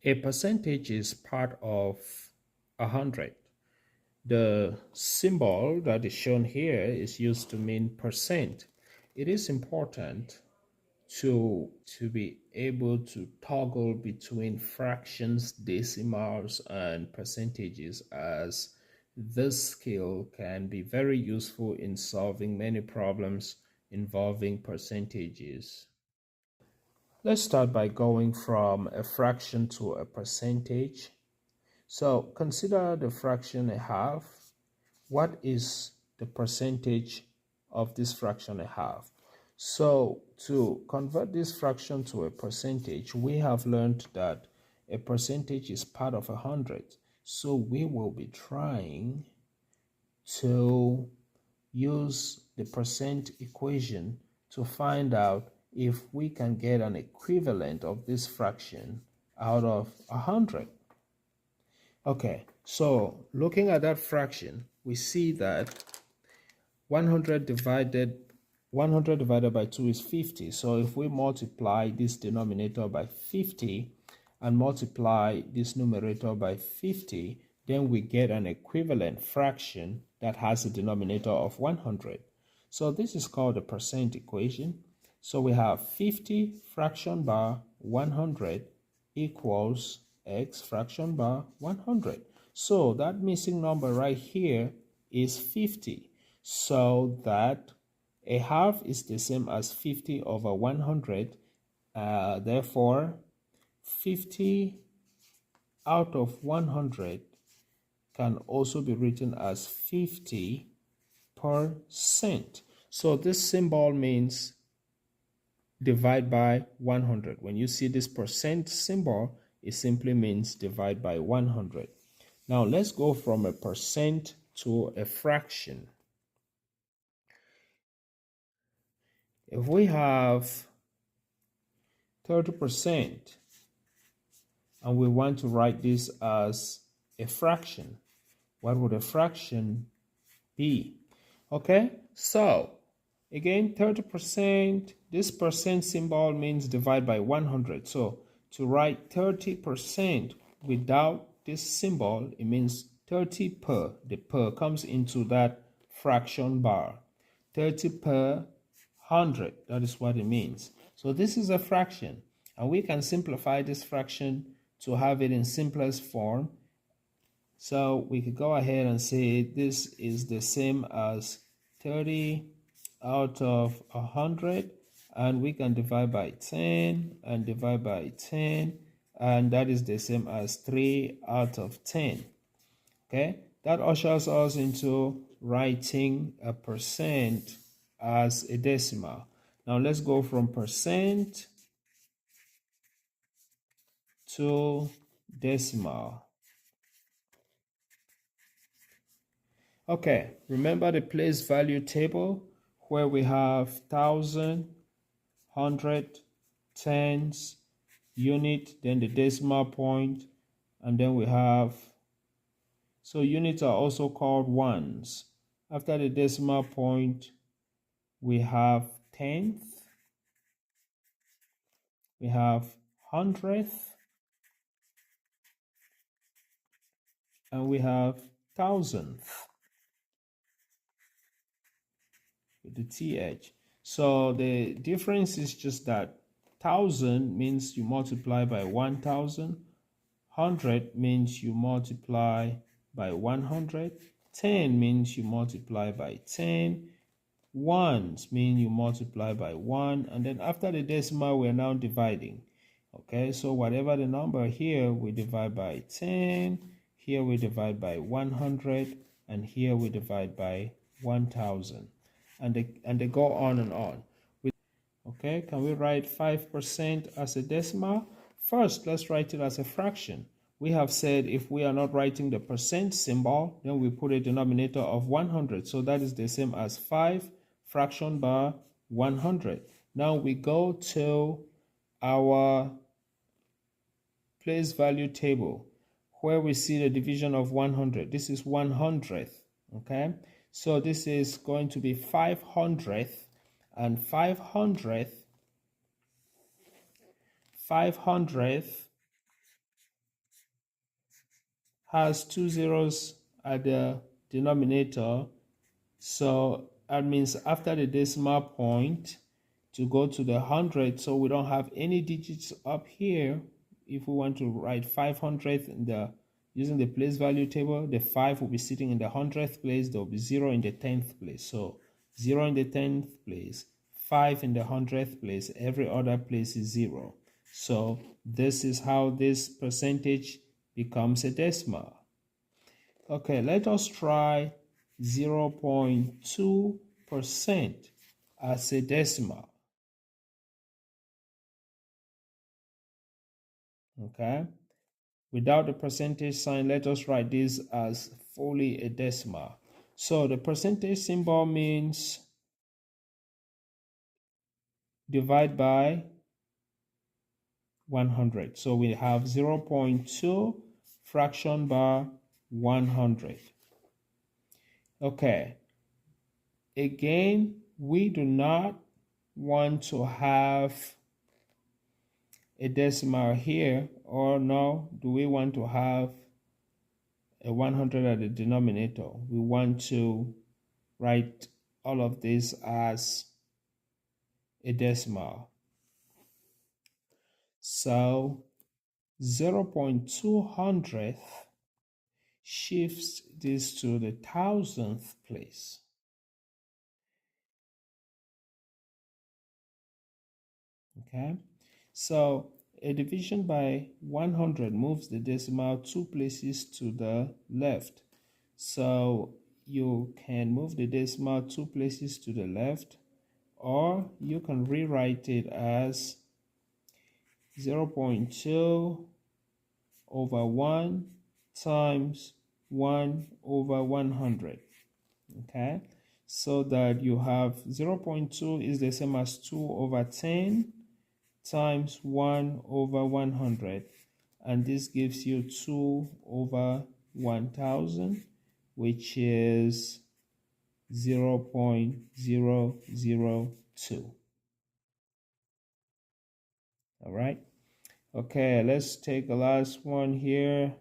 A percentage is part of 100. The symbol that is shown here is used to mean percent. It is important to be able to toggle between fractions, decimals, and percentages, as this skill can be very useful in solving many problems involving percentages. Let's start by going from a fraction to a percentage. So consider the fraction a half. What is the percentage of this fraction a half? So to convert this fraction to a percentage, we have learned that a percentage is part of 100. So we will be trying to use the percent equation to find out if we can get an equivalent of this fraction out of 100. Okay, so looking at that fraction, we see that 100 divided by 2 is 50. So if we multiply this denominator by 50 and multiply this numerator by 50, then we get an equivalent fraction that has a denominator of 100. So this is called the percent equation. So we have 50 fraction bar 100 equals x fraction bar 100. So that missing number right here is 50. So that a half is the same as 50 over 100. Therefore, 50 out of 100 can also be written as 50%. So this symbol means divide by 100. When you see this percent symbol, it simply means divide by 100. Now let's go from a percent to a fraction. If we have 30% and we want to write this as a fraction, what would a fraction be? Okay, so again, 30%, this percent symbol means divide by 100. So to write 30% without this symbol, it means 30 per. The per comes into that fraction bar. 30 per 100, that is what it means. So this is a fraction, and we can simplify this fraction to have it in simplest form. So we could go ahead and say this is the same as 30 out of 100, and we can divide by 10 and divide by 10, and that is the same as 3 out of 10. Okay, that ushers us into writing a percent as a decimal. Now let's go from percent to decimal. Okay, remember the place value table where we have thousand, hundred, tens, unit, then the decimal point, and then we have, so units are also called ones. After the decimal point, we have tenth, we have hundredth, and we have thousandth with the th. So the difference is just that 1000 means you multiply by 1000, 100 means you multiply by 100, 10 means you multiply by 10, ones mean you multiply by 1, and then after the decimal we're now dividing. Okay, so whatever the number here, we divide by 10, here we divide by 100, and here we divide by 1000, and they go on and on. Okay, can we write 5% as a decimal? First, let's write it as a fraction. We have said if we are not writing the percent symbol, then we put a denominator of 100. So that is the same as 5 fraction bar 100. Now we go to our place value table where we see the division of 100. This is 100th. Okay, so this is going to be 500th, and 500th has 2 zeros at the denominator, so that means after the decimal point to go to the 100, so we don't have any digits up here. If we want to write 500 in the using the place value table, the 5 will be sitting in the 100th place, there will be 0 in the 10th place. So 0 in the 10th place, 5 in the 100th place, every other place is 0. So this is how this percentage becomes a decimal. Okay, let us try 0.2% as a decimal. Okay, without the percentage sign, let us write this as fully a decimal. So the percentage symbol means divide by 100. So we have 0.2 fraction bar 100. Okay, again, we do not want to have a decimal here, or no, do we want to have a 100 at the denominator? We want to write all of this as a decimal. So 0.200 shifts this to the thousandth place. Okay, so a division by 100 moves the decimal 2 places to the left. So you can move the decimal 2 places to the left, or you can rewrite it as 0.2 over 1 times 1 over 100. Okay, so that you have 0.2 is the same as 2 over 10 times 1 over 100, and this gives you 2 over 1000, which is 0.002. All right, okay, let's take the last one here.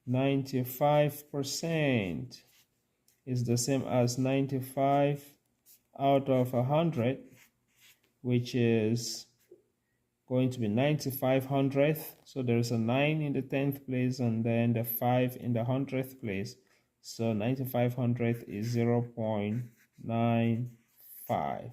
95% is the same as 95 out of 100, which is going to be 9500th. So there's a 9 in the 10th place and then the 5 in the 100th place. So 9500th is 0.95.